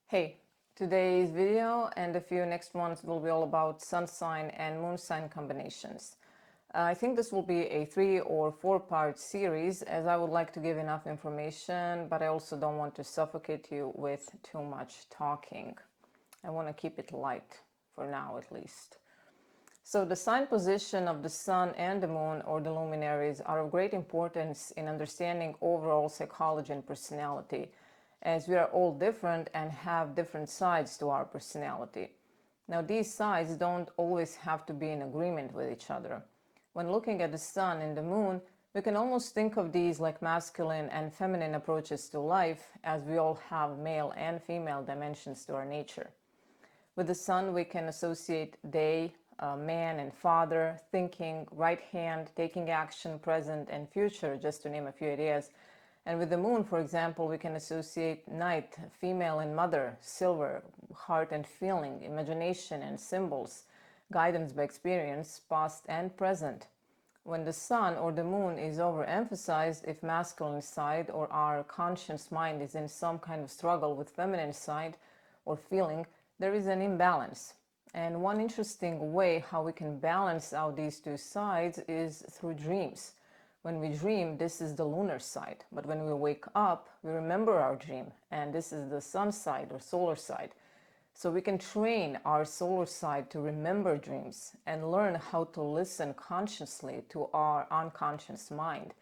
Hey, today's video and a few next ones will be all about sun sign and moon sign combinations. I think this will be a 3 or 4-part series, as I would like to give enough information, but I also don't want to suffocate you with too much talking. I want to keep it light, for now at least. So the sign position of the sun and the moon, or the luminaries, are of great importance in understanding overall psychology and personality, as we are all different and have different sides to our personality. Now, these sides don't always have to be in agreement with each other. When looking at the sun and the moon, we can almost think of these like masculine and feminine approaches to life, as we all have male and female dimensions to our nature. With the sun, we can associate day, man and father, thinking, right hand, taking action, present and future, just to name a few ideas. And with the moon, for example, we can associate night, female and mother, silver, heart and feeling, imagination and symbols, guidance by experience, past and present. When the sun or the moon is overemphasized, if masculine side or our conscious mind is in some kind of struggle with feminine side or feeling, there is an imbalance. And one interesting way how we can balance out these two sides is through dreams. When we dream, this is the lunar side, but when we wake up, we remember our dream, and this is the sun side or solar side. So we can train our solar side to remember dreams and learn how to listen consciously to our unconscious mind.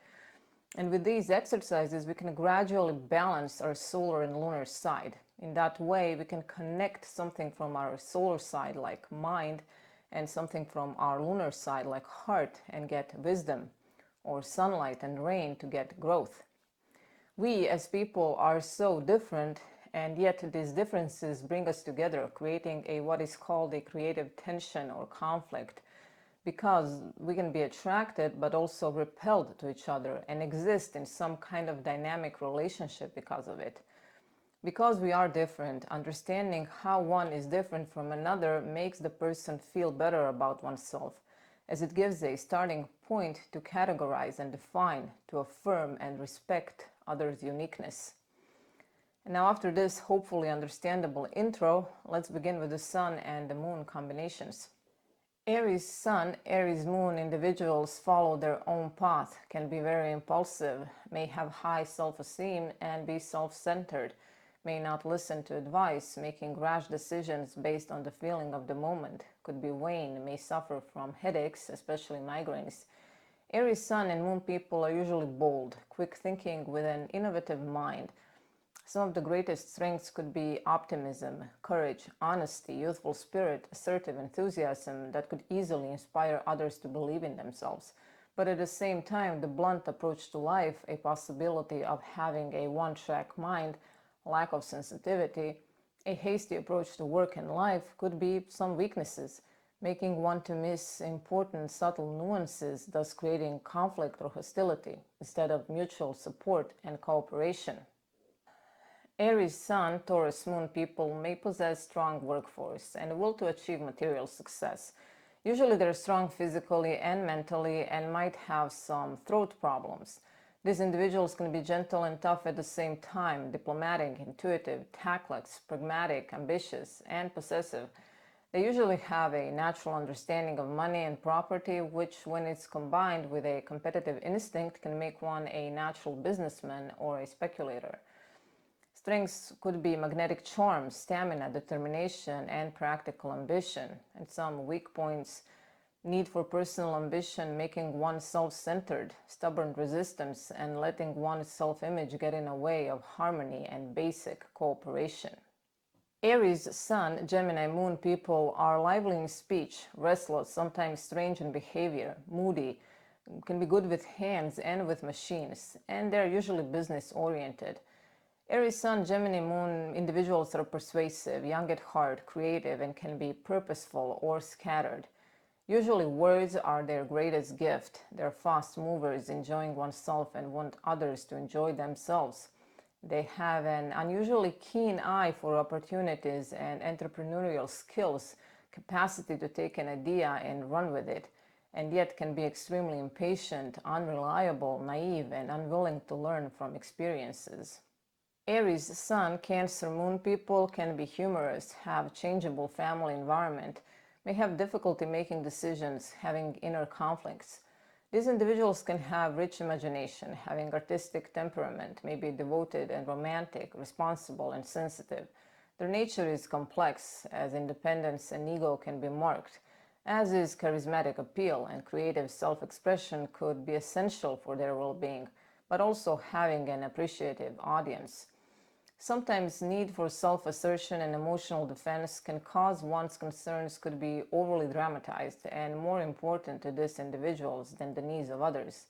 And with these exercises, we can gradually balance our solar and lunar side. In that way, we can connect something from our solar side, like mind, and something from our lunar side, like heart, and get wisdom, or sunlight and rain to get growth. We as people are so different, and yet these differences bring us together, creating what is called a creative tension or conflict, because we can be attracted but also repelled to each other and exist in some kind of dynamic relationship because of it. Because we are different, understanding how one is different from another makes the person feel better about oneself, as it gives a starting point to categorize and define, to affirm and respect others' uniqueness. And now, after this hopefully understandable intro, let's begin with the sun and the moon combinations. Aries sun, Aries moon individuals follow their own path, can be very impulsive, may have high self-esteem and be self-centered, may not listen to advice, making rash decisions based on the feeling of the moment, could be vain, may suffer from headaches, especially migraines. Aries sun and moon people are usually bold, quick thinking with an innovative mind. Some of the greatest strengths could be optimism, courage, honesty, youthful spirit, assertive enthusiasm that could easily inspire others to believe in themselves. But at the same time, the blunt approach to life, a possibility of having a one-track mind, lack of sensitivity, a hasty approach to work and life could be some weaknesses, making one to miss important subtle nuances, thus creating conflict or hostility instead of mutual support and cooperation. Aries sun, Taurus moon people may possess strong workforce and will to achieve material success. Usually they're strong physically and mentally and might have some throat problems. These individuals can be gentle and tough at the same time, diplomatic, intuitive, tactless, pragmatic, ambitious, and possessive. They usually have a natural understanding of money and property, which, when it's combined with a competitive instinct, can make one a natural businessman or a speculator. Strengths could be magnetic charm, stamina, determination, and practical ambition. And some weak points: need for personal ambition, making one self-centered, stubborn resistance, and letting one's self-image get in the way of harmony and basic cooperation. Aries sun, Gemini moon people are lively in speech, restless, sometimes strange in behavior, moody, can be good with hands and with machines, and they're usually business-oriented. Aries sun, Gemini moon individuals are persuasive, young at heart, creative, and can be purposeful or scattered. Usually words are their greatest gift. They're fast movers, enjoying oneself and want others to enjoy themselves. They have an unusually keen eye for opportunities and entrepreneurial skills, capacity to take an idea and run with it, and yet can be extremely impatient, unreliable, naive, and unwilling to learn from experiences. Aries Sun, Cancer Moon people can be humorous, have changeable family environment, may have difficulty making decisions, having inner conflicts. These individuals can have rich imagination, having artistic temperament, may be devoted and romantic, responsible and sensitive. Their nature is complex, as independence and ego can be marked, as is charismatic appeal, and creative self-expression could be essential for their well-being, but also having an appreciative audience. Sometimes need for self-assertion and emotional defense can cause one's concerns could be overly dramatized and more important to these individuals than the needs of others.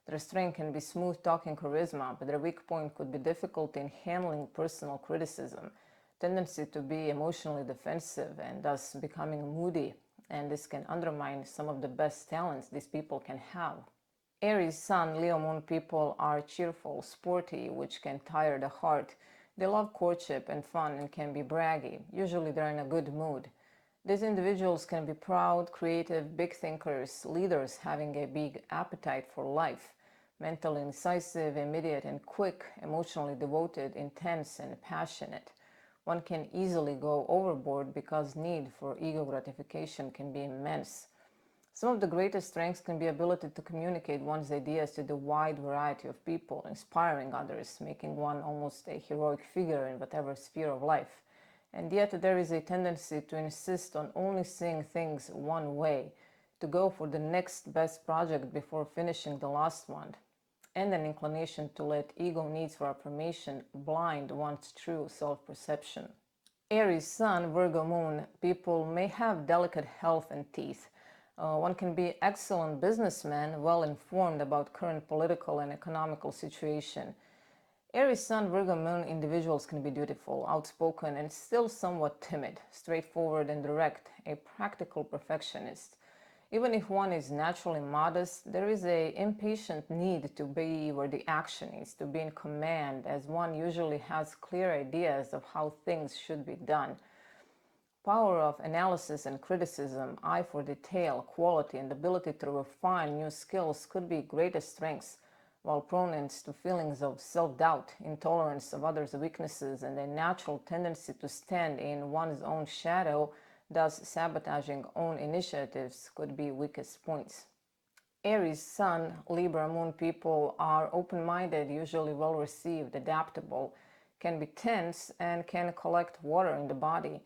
Their strength can be smooth-talking charisma, but their weak point could be difficulty in handling personal criticism, tendency to be emotionally defensive and thus becoming moody, and this can undermine some of the best talents these people can have. Aries Sun, Leo Moon people are cheerful, sporty, which can tire the heart. They love courtship and fun and can be braggy. Usually they're in a good mood. These individuals can be proud, creative, big thinkers, leaders having a big appetite for life, mentally incisive, immediate and quick, emotionally devoted, intense and passionate. One can easily go overboard because need for ego gratification can be immense. Some of the greatest strengths can be ability to communicate one's ideas to the wide variety of people, inspiring others, making one almost a heroic figure in whatever sphere of life. And yet there is a tendency to insist on only seeing things one way, to go for the next best project before finishing the last one, and an inclination to let ego needs for affirmation blind one's true self-perception. Aries Sun, Virgo Moon people may have delicate health and teeth. One can be excellent businessman, well informed about current political and economical situation. Aries Sun, Virgo Moon individuals can be dutiful, outspoken, and still somewhat timid, straightforward and direct, a practical perfectionist. Even if one is naturally modest, there is an impatient need to be where the action is, to be in command, as one usually has clear ideas of how things should be done. Power of analysis and criticism, eye for detail, quality, and ability to refine new skills could be greatest strengths, while proneness to feelings of self-doubt, intolerance of others' weaknesses, and a natural tendency to stand in one's own shadow, thus sabotaging own initiatives, could be weakest points. Aries Sun, Libra Moon people are open-minded, usually well-received, adaptable, can be tense, and can collect water in the body.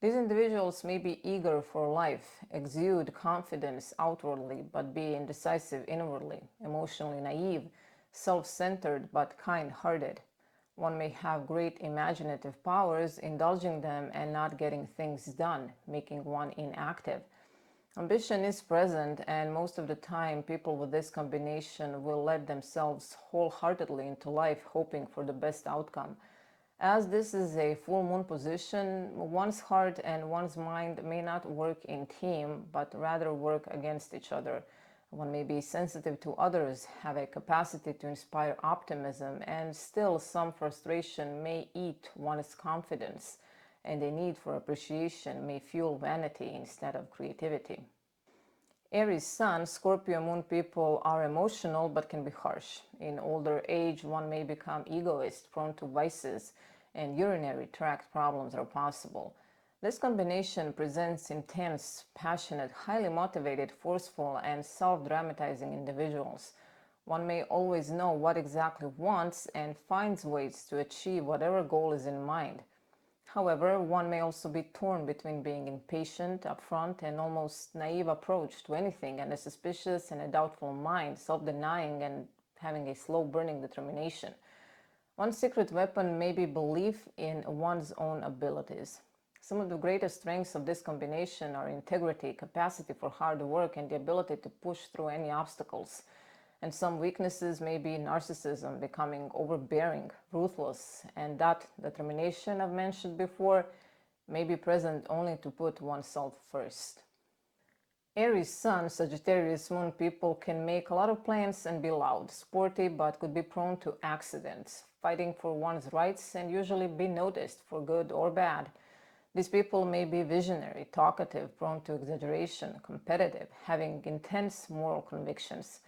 These individuals may be eager for life, exude confidence outwardly, but be indecisive inwardly, emotionally naive, self-centered, but kind-hearted. One may have great imaginative powers, indulging them and not getting things done, making one inactive. Ambition is present, and most of the time people with this combination will let themselves wholeheartedly into life, hoping for the best outcome. As this is a full moon position, one's heart and one's mind may not work in team, but rather work against each other. One may be sensitive to others, have a capacity to inspire optimism, and still some frustration may eat one's confidence, and a need for appreciation may fuel vanity instead of creativity. Aries Sun, Scorpio Moon people are emotional but can be harsh. In older age, one may become egoist, prone to vices, and urinary tract problems are possible. This combination presents intense, passionate, highly motivated, forceful, and self-dramatizing individuals. One may always know what exactly wants and finds ways to achieve whatever goal is in mind. However, one may also be torn between being impatient, upfront, and almost naive approach to anything, and a suspicious and a doubtful mind, self-denying and having a slow-burning determination. One secret weapon may be belief in one's own abilities. Some of the greatest strengths of this combination are integrity, capacity for hard work, and the ability to push through any obstacles. And some weaknesses may be narcissism, becoming overbearing, ruthless, and that determination I've mentioned before may be present only to put oneself first. Aries Sun, Sagittarius Moon people can make a lot of plans and be loud, sporty, but could be prone to accidents, fighting for one's rights and usually be noticed for good or bad. These people may be visionary, talkative, prone to exaggeration, competitive, having intense moral convictions.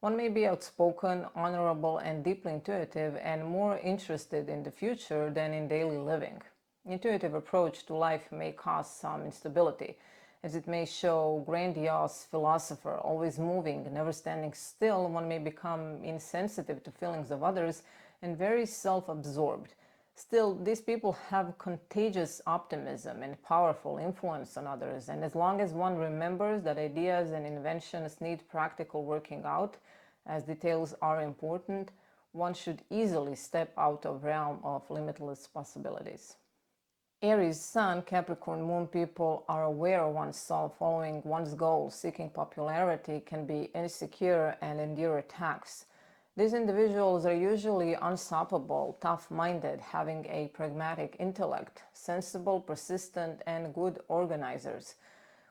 One may be outspoken, honorable, and deeply intuitive, and more interested in the future than in daily living. Intuitive approach to life may cause some instability, as it may show grandiose philosopher, always moving, never standing still. One may become insensitive to feelings of others and very self-absorbed. Still, these people have contagious optimism and powerful influence on others, and as long as one remembers that ideas and inventions need practical working out, as details are important, one should easily step out of realm of limitless possibilities. Aries Sun, Capricorn Moon people are aware of oneself, following one's goals, seeking popularity, can be insecure and endure attacks. These individuals are usually unstoppable, tough-minded, having a pragmatic intellect, sensible, persistent, and good organizers.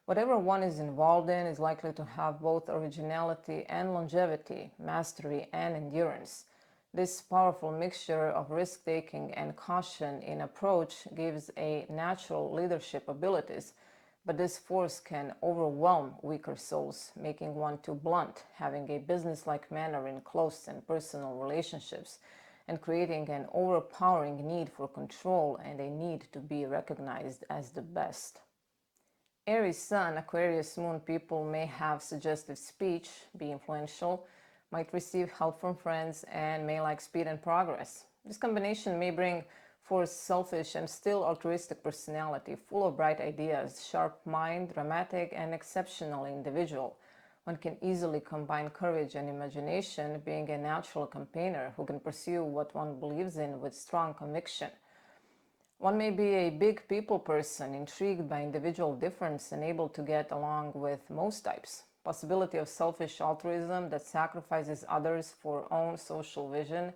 Whatever one is involved in is likely to have both originality and longevity, mastery and endurance. This powerful mixture of risk-taking and caution in approach gives a natural leadership abilities, but this force can overwhelm weaker souls, making one too blunt, having a business-like manner in close and personal relationships, and creating an overpowering need for control and a need to be recognized as the best. Aries Sun, Aquarius Moon people may have suggestive speech, be influential, might receive help from friends, and may like speed and progress. This combination may bring forth selfish and still altruistic personality, full of bright ideas, sharp mind, dramatic, and exceptionally individual. One can easily combine courage and imagination, being a natural campaigner who can pursue what one believes in with strong conviction. One may be a big people person, intrigued by individual difference and able to get along with most types. Possibility of selfish altruism that sacrifices others for own social vision,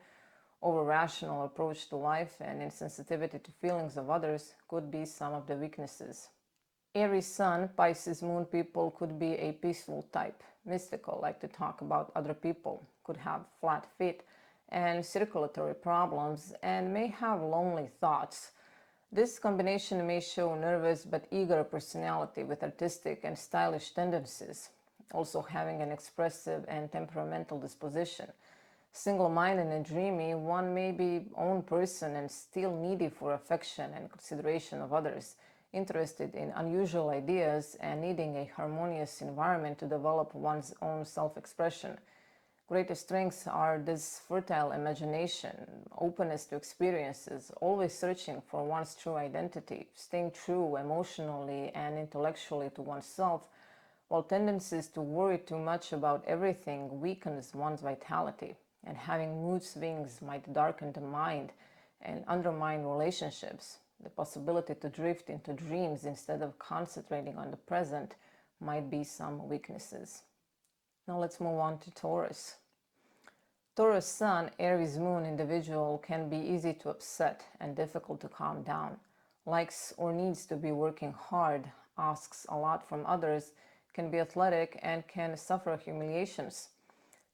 over rational approach to life, and insensitivity to feelings of others could be some of the weaknesses. Aries Sun, Pisces Moon people could be a peaceful type, mystical, like to talk about other people, could have flat feet and circulatory problems, and may have lonely thoughts. This combination may show nervous but eager personality with artistic and stylish tendencies, also having an expressive and temperamental disposition. Single-minded and dreamy, one may be own person and still needy for affection and consideration of others, interested in unusual ideas and needing a harmonious environment to develop one's own self-expression. Greatest strengths are this fertile imagination, openness to experiences, always searching for one's true identity, staying true emotionally and intellectually to oneself, while tendencies to worry too much about everything weakens one's vitality, and having mood swings might darken the mind and undermine relationships. The possibility to drift into dreams instead of concentrating on the present might be some weaknesses. Now let's move on to Taurus. Taurus Sun, Aries Moon individual can be easy to upset and difficult to calm down. Likes or needs to be working hard, asks a lot from others, can be athletic, and can suffer humiliations.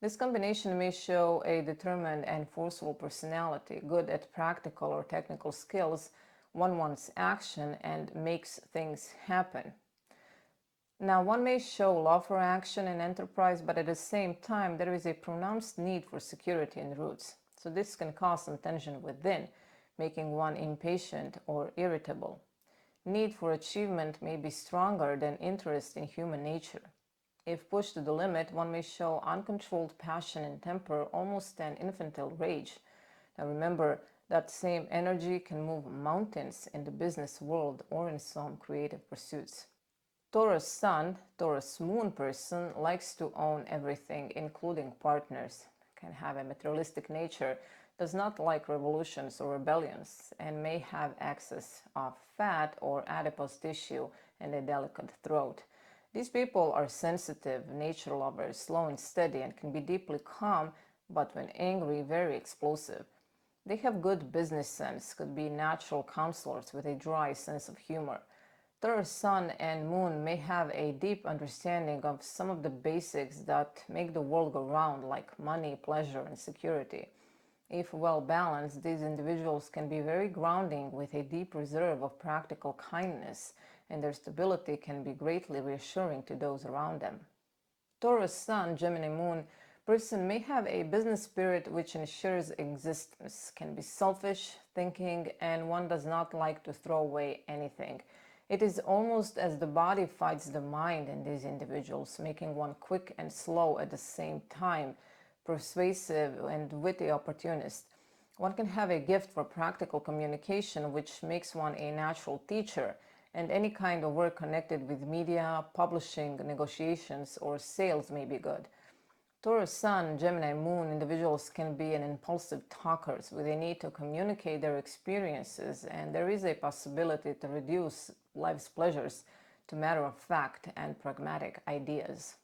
This combination may show a determined and forceful personality, good at practical or technical skills, one wants action and makes things happen. Now, one may show love for action and enterprise, but at the same time, there is a pronounced need for security and roots. So this can cause some tension within, making one impatient or irritable. Need for achievement may be stronger than interest in human nature. If pushed to the limit, one may show uncontrolled passion and temper, almost an infantile rage. Now remember, that same energy can move mountains in the business world or in some creative pursuits. Taurus Sun, Taurus Moon person likes to own everything, including partners, can have a materialistic nature, does not like revolutions or rebellions, and may have excess of fat or adipose tissue and a delicate throat. These people are sensitive, nature lovers, slow and steady, and can be deeply calm, but when angry, very explosive. They have good business sense, could be natural counselors with a dry sense of humor. Taurus Sun and Moon may have a deep understanding of some of the basics that make the world go round, like money, pleasure, and security. If well balanced, these individuals can be very grounding with a deep reserve of practical kindness, and their stability can be greatly reassuring to those around them. Taurus Sun, Gemini Moon Person may have a business spirit which ensures existence, can be selfish, thinking, and one does not like to throw away anything. It is almost as the body fights the mind in these individuals, making one quick and slow at the same time, persuasive and witty opportunist. One can have a gift for practical communication, which makes one a natural teacher, and any kind of work connected with media, publishing, negotiations, or sales may be good. Taurus Sun, Gemini Moon individuals can be an impulsive talkers with a need to communicate their experiences, and there is a possibility to reduce life's pleasures to matter of fact and pragmatic ideas.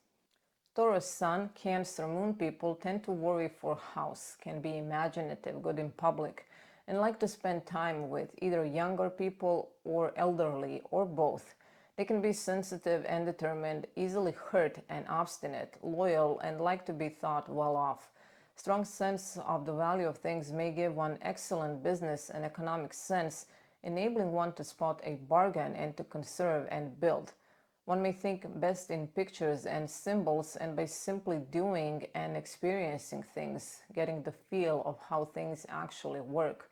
Taurus Sun, Cancer Moon people tend to worry for house, can be imaginative, good in public, and like to spend time with either younger people or elderly or both. They can be sensitive and determined, easily hurt and obstinate, loyal, and like to be thought well off. Strong sense of the value of things may give one excellent business and economic sense, enabling one to spot a bargain and to conserve and build. One may think best in pictures and symbols, and by simply doing and experiencing things, getting the feel of how things actually work.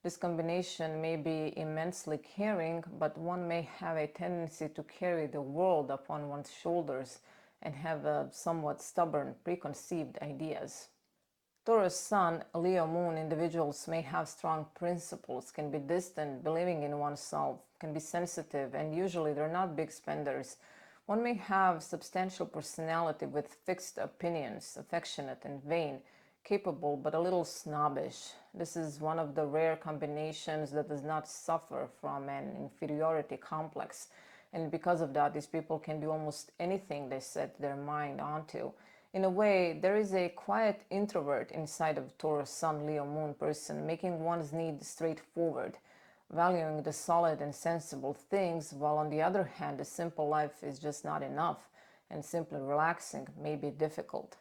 This combination may be immensely caring, but one may have a tendency to carry the world upon one's shoulders and have somewhat stubborn, preconceived ideas. Taurus Sun, Leo Moon individuals may have strong principles, can be distant, believing in oneself, can be sensitive, and usually they're not big spenders. One may have substantial personality with fixed opinions, affectionate and vain, capable but a little snobbish. This is one of the rare combinations that does not suffer from an inferiority complex, and because of that, these people can do almost anything they set their mind onto. In a way, there is a quiet introvert inside of Taurus Sun Leo Moon person, making one's need straightforward, valuing the solid and sensible things, while on the other hand, a simple life is just not enough, and simply relaxing may be difficult.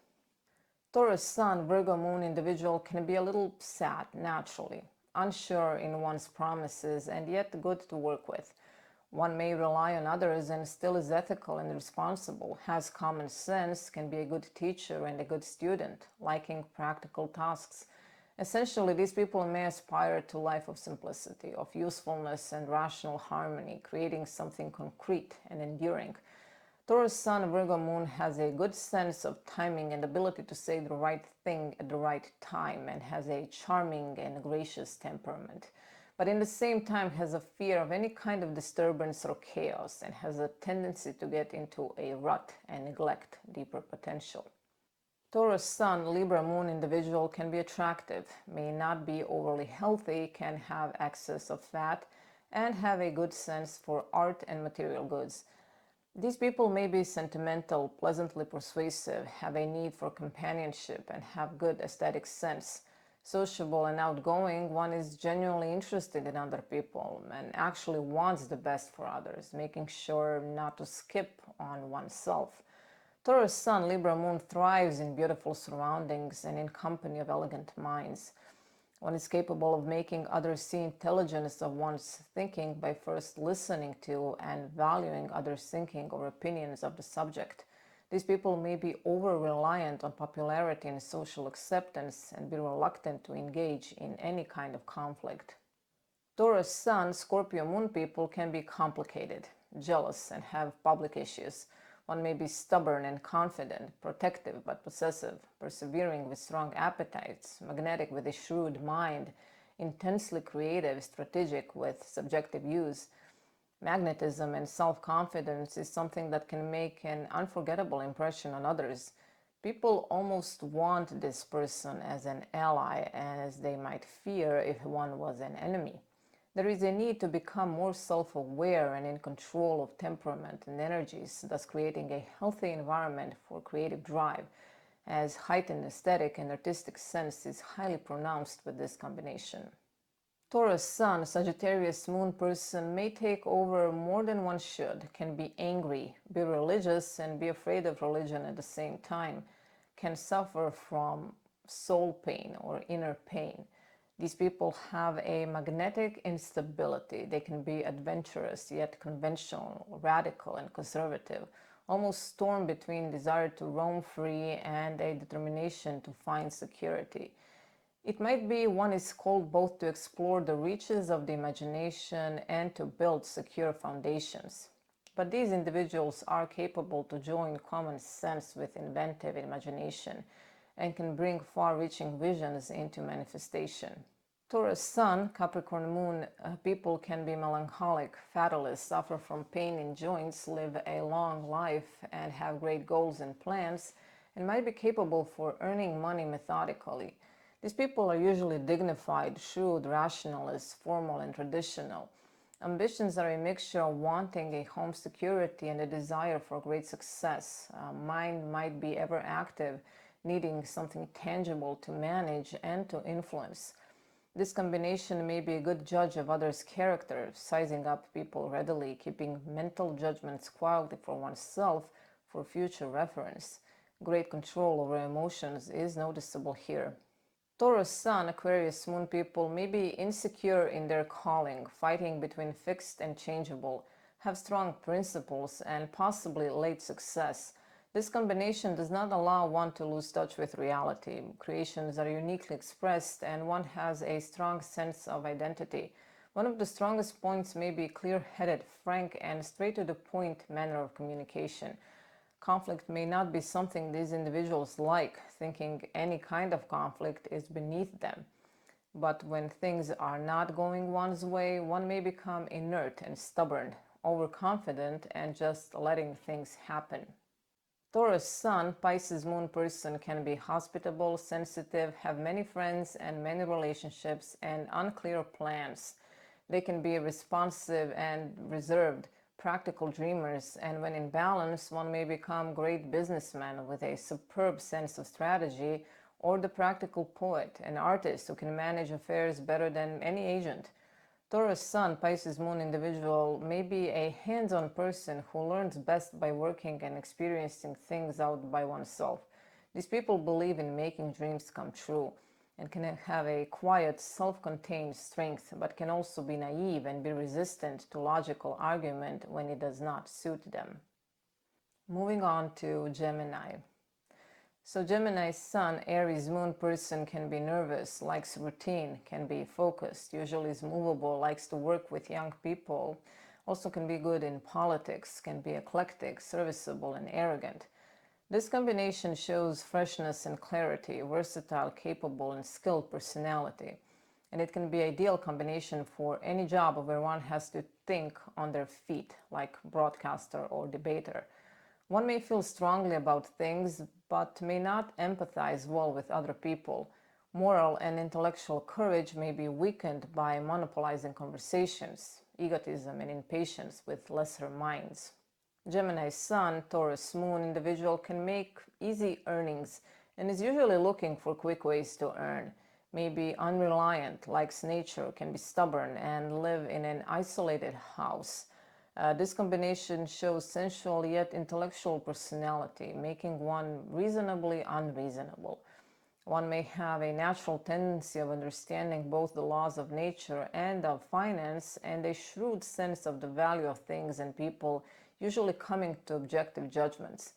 Taurus Sun, Virgo Moon individual can be a little sad naturally, unsure in one's promises, and yet good to work with. One may rely on others and still is ethical and responsible, has common sense, can be a good teacher and a good student, liking practical tasks. Essentially, these people may aspire to a life of simplicity, of usefulness and rational harmony, creating something concrete and enduring. Taurus Sun, Virgo Moon has a good sense of timing and ability to say the right thing at the right time, and has a charming and gracious temperament, but in the same time has a fear of any kind of disturbance or chaos, and has a tendency to get into a rut and neglect deeper potential. Taurus Sun, Libra Moon individual can be attractive, may not be overly healthy, can have excess of fat, and have a good sense for art and material goods. These people may be sentimental, pleasantly persuasive, have a need for companionship, and have good aesthetic sense. Sociable and outgoing, one is genuinely interested in other people and actually wants the best for others, making sure not to skip on oneself. Taurus Sun, Libra Moon thrives in beautiful surroundings and in company of elegant minds. One is capable of making others see intelligence of one's thinking by first listening to and valuing others' thinking or opinions of the subject. These people may be over-reliant on popularity and social acceptance and be reluctant to engage in any kind of conflict. Taurus Sun, Scorpio Moon people can be complicated, jealous, and have public issues. One may be stubborn and confident, protective but possessive, persevering with strong appetites, magnetic with a shrewd mind, intensely creative, strategic with subjective use. Magnetism and self-confidence is something that can make an unforgettable impression on others. People almost want this person as an ally, as they might fear if one was an enemy. There is a need to become more self-aware and in control of temperament and energies, thus creating a healthy environment for creative drive, as heightened aesthetic and artistic sense is highly pronounced with this combination. Taurus Sun, Sagittarius Moon person may take over more than one should, can be angry, be religious, and be afraid of religion at the same time, can suffer from soul pain or inner pain. These people have a magnetic instability. They can be adventurous, yet conventional, radical, and conservative, almost torn between desire to roam free and a determination to find security. It might be one is called both to explore the reaches of the imagination and to build secure foundations. But these individuals are capable to join common sense with inventive imagination and can bring far-reaching visions into manifestation. Taurus Sun, Capricorn Moon people can be melancholic, fatalist, suffer from pain in joints, live a long life, and have great goals and plans, and might be capable for earning money methodically. These people are usually dignified, shrewd, rationalist, formal, and traditional. Ambitions are a mixture of wanting a home security and a desire for great success. Mind might be ever active, needing something tangible to manage and to influence. This combination may be a good judge of others' character, sizing up people readily, keeping mental judgments quietly for oneself for future reference. Great control over emotions is noticeable here. Taurus Sun, Aquarius Moon people may be insecure in their calling, fighting between fixed and changeable, have strong principles, and possibly late success. This combination does not allow one to lose touch with reality. Creations are uniquely expressed, and one has a strong sense of identity. One of the strongest points may be clear-headed, frank, and straight-to-the-point manner of communication. Conflict may not be something these individuals like, thinking any kind of conflict is beneath them. But when things are not going one's way, one may become inert and stubborn, overconfident, and just letting things happen. Taurus Sun, Pisces Moon person can be hospitable, sensitive, have many friends and many relationships, and unclear plans. They can be responsive and reserved, practical dreamers, and when in balance, one may become great businessman with a superb sense of strategy, or the practical poet, an artist who can manage affairs better than any agent. Taurus Sun, Pisces Moon individual may be a hands-on person who learns best by working and experiencing things out by oneself. These people believe in making dreams come true and can have a quiet, self-contained strength, but can also be naive and be resistant to logical argument when it does not suit them. Moving on to Gemini. So Gemini Sun, Aries Moon person can be nervous, likes routine, can be focused, usually is movable, likes to work with young people, also can be good in politics, can be eclectic, serviceable, and arrogant. This combination shows freshness and clarity, versatile, capable, and skilled personality. And it can be an ideal combination for any job where one has to think on their feet, like broadcaster or debater. One may feel strongly about things, but may not empathize well with other people. Moral and intellectual courage may be weakened by monopolizing conversations, egotism, and impatience with lesser minds. Gemini Sun, Taurus Moon individual can make easy earnings and is usually looking for quick ways to earn. May be unreliant, likes nature, can be stubborn, and live in an isolated house. This combination shows sensual yet intellectual personality, making one reasonably unreasonable. One may have a natural tendency of understanding both the laws of nature and of finance, and a shrewd sense of the value of things and people, usually coming to objective judgments.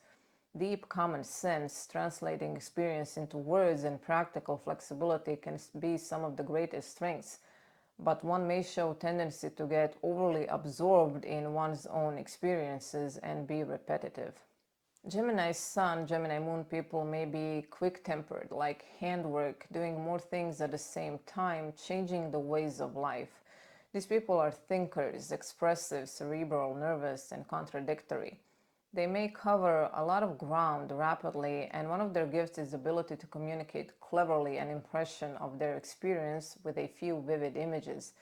Deep common sense, translating experience into words, and practical flexibility can be some of the greatest strengths. But one may show tendency to get overly absorbed in one's own experiences and be repetitive. Gemini Sun, Gemini Moon people may be quick-tempered, like handwork, doing more things at the same time, changing the ways of life. These people are thinkers, expressive, cerebral, nervous, and contradictory. They may cover a lot of ground rapidly, and one of their gifts is the ability to communicate cleverly an impression of their experience with a few vivid images.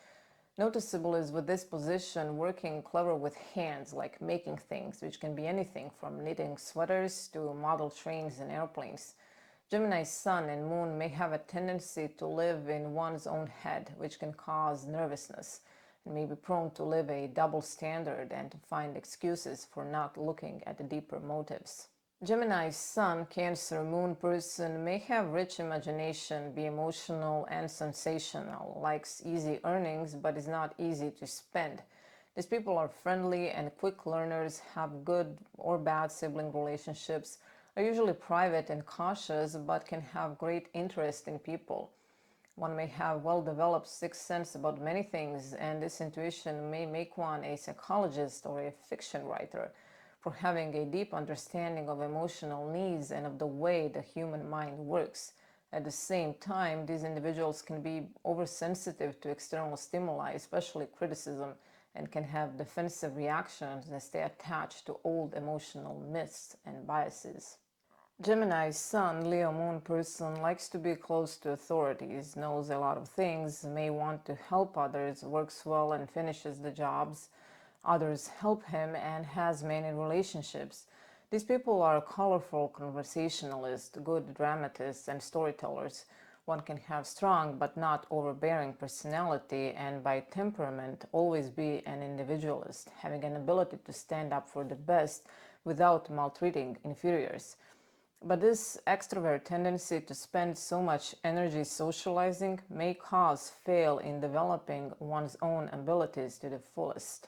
Noticeable is with this position working clever with hands, like making things, which can be anything from knitting sweaters to model trains and airplanes. Gemini's Sun and Moon may have a tendency to live in one's own head, which can cause nervousness, and may be prone to live a double standard and to find excuses for not looking at the deeper motives. Gemini's Sun, Cancer, Moon person may have rich imagination, be emotional and sensational, likes easy earnings but is not easy to spend. These people are friendly and quick learners, have good or bad sibling relationships, are usually private and cautious, but can have great interest in people. One may have well-developed sixth sense about many things, and this intuition may make one a psychologist or a fiction writer for having a deep understanding of emotional needs and of the way the human mind works. At the same time, these individuals can be oversensitive to external stimuli, especially criticism, and can have defensive reactions as they attach to old emotional myths and biases. Gemini Sun, Leo Moon person likes to be close to authorities, knows a lot of things, may want to help others, works well and finishes the jobs others help him, and has many relationships. These people are colorful conversationalists, good dramatists, and storytellers. One can have strong but not overbearing personality, and by temperament always be an individualist, having an ability to stand up for the best without maltreating inferiors. But this extrovert tendency to spend so much energy socializing may cause fail in developing one's own abilities to the fullest.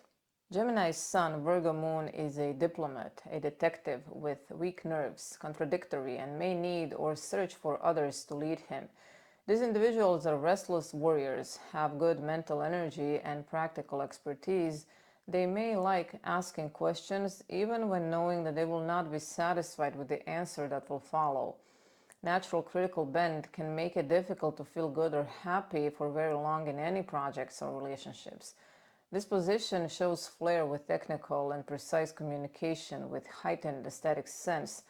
Gemini's Sun, Virgo Moon is a diplomat, a detective with weak nerves, contradictory, and may need or search for others to lead him. These individuals are restless warriors, have good mental energy and practical expertise. They may like asking questions even when knowing that they will not be satisfied with the answer that will follow. Natural critical bent can make it difficult to feel good or happy for very long in any projects or relationships. This position shows flair with technical and precise communication with heightened aesthetic sense,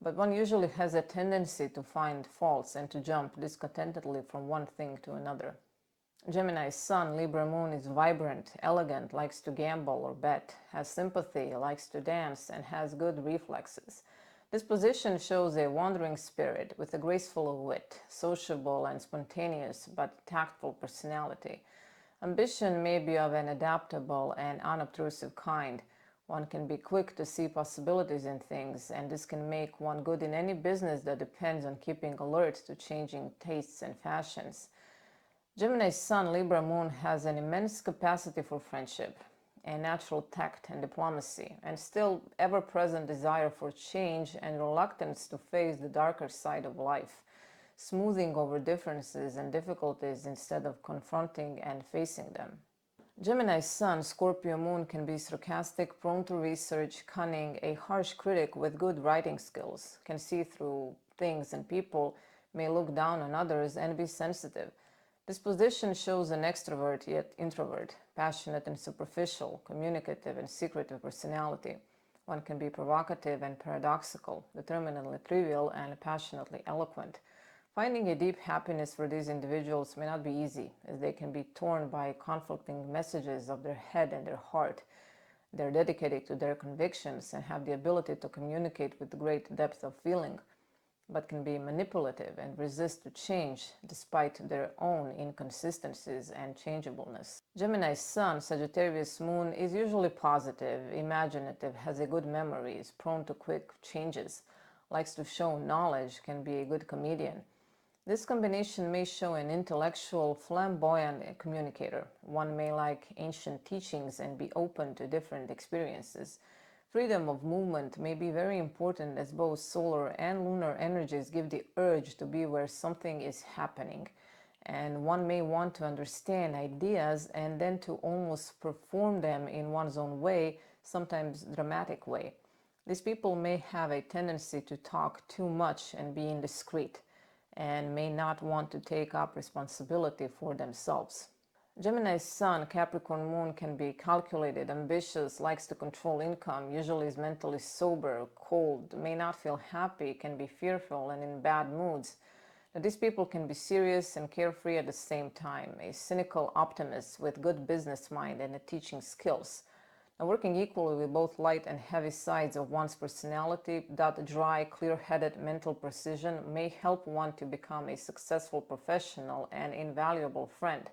but one usually has a tendency to find faults and to jump discontentedly from one thing to another. Gemini's Sun, Libra Moon is vibrant, elegant, likes to gamble or bet, has sympathy, likes to dance, and has good reflexes. This position shows a wandering spirit with a graceful wit, sociable and spontaneous but tactful personality. Ambition may be of an adaptable and unobtrusive kind. One can be quick to see possibilities in things, and this can make one good in any business that depends on keeping alert to changing tastes and fashions. Gemini's Sun, Libra Moon has an immense capacity for friendship, a natural tact and diplomacy, and still ever-present desire for change and reluctance to face the darker side of life, smoothing over differences and difficulties instead of confronting and facing them. Gemini's Sun, Scorpio Moon can be sarcastic, prone to research, cunning, a harsh critic with good writing skills, can see through things and people, may look down on others, and be sensitive. This position shows an extrovert yet introvert, passionate and superficial, communicative and secretive personality. One can be provocative and paradoxical, determinedly trivial and passionately eloquent. Finding a deep happiness for these individuals may not be easy, as they can be torn by conflicting messages of their head and their heart. They're dedicated to their convictions and have the ability to communicate with great depth of feeling, but can be manipulative and resist to change despite their own inconsistencies and changeableness. Gemini's Sun, Sagittarius Moon is usually positive, imaginative, has a good memory, is prone to quick changes, likes to show knowledge, can be a good comedian. This combination may show an intellectual, flamboyant communicator. One may like ancient teachings and be open to different experiences. Freedom of movement may be very important, as both solar and lunar energies give the urge to be where something is happening. And one may want to understand ideas and then to almost perform them in one's own way, sometimes dramatic way. These people may have a tendency to talk too much and be indiscreet, and may not want to take up responsibility for themselves. Gemini's Sun, Capricorn Moon can be calculated, ambitious, likes to control income, usually is mentally sober, cold, may not feel happy, can be fearful and in bad moods. Now, these people can be serious and carefree at the same time, a cynical optimist with good business mind and teaching skills. Now, working equally with both light and heavy sides of one's personality, that dry, clear-headed mental precision may help one to become a successful professional and invaluable friend.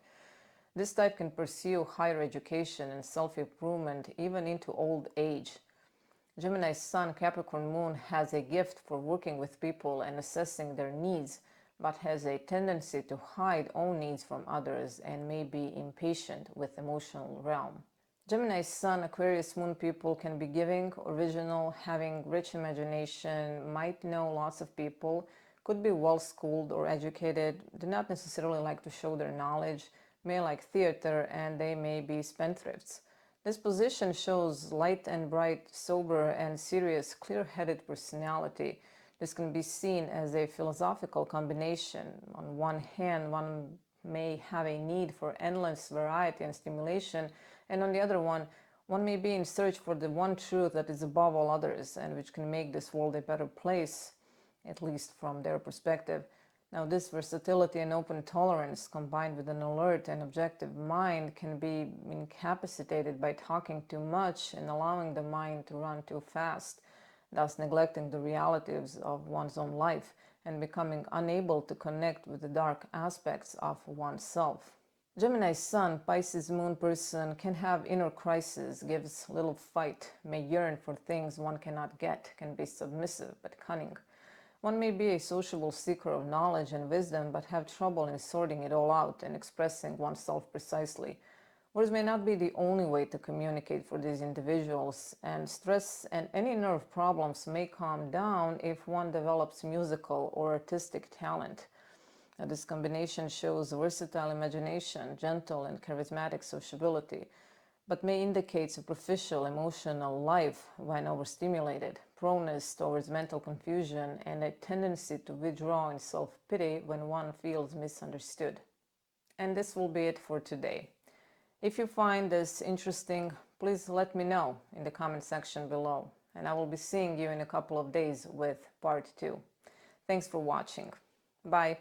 This type can pursue higher education and self-improvement even into old age. Gemini's Sun, Capricorn Moon has a gift for working with people and assessing their needs, but has a tendency to hide own needs from others and may be impatient with emotional realm. Gemini Sun, Aquarius Moon people can be giving, original, having rich imagination, might know lots of people, could be well-schooled or educated, do not necessarily like to show their knowledge, may like theater, and they may be spendthrifts. This position shows light and bright, sober and serious, clear-headed personality. This can be seen as a philosophical combination. On one hand, one may have a need for endless variety and stimulation, and on the other one may be in search for the one truth that is above all others and which can make this world a better place, at least from their perspective. Now, this versatility and open tolerance combined with an alert and objective mind can be incapacitated by talking too much and allowing the mind to run too fast, thus neglecting the realities of one's own life and becoming unable to connect with the dark aspects of oneself. Gemini Sun, Pisces Moon person can have inner crisis, gives little fight, may yearn for things one cannot get, can be submissive but cunning. One may be a sociable seeker of knowledge and wisdom but have trouble in sorting it all out and expressing oneself precisely. Words may not be the only way to communicate for these individuals, and stress and any nerve problems may calm down if one develops musical or artistic talent. This combination shows versatile imagination, gentle and charismatic sociability, but may indicate superficial emotional life when overstimulated, proneness towards mental confusion, and a tendency to withdraw in self-pity when one feels misunderstood. And this will be it for today. If you find this interesting, please let me know in the comment section below, and I will be seeing you in a couple of days with part 2. Thanks for watching. Bye.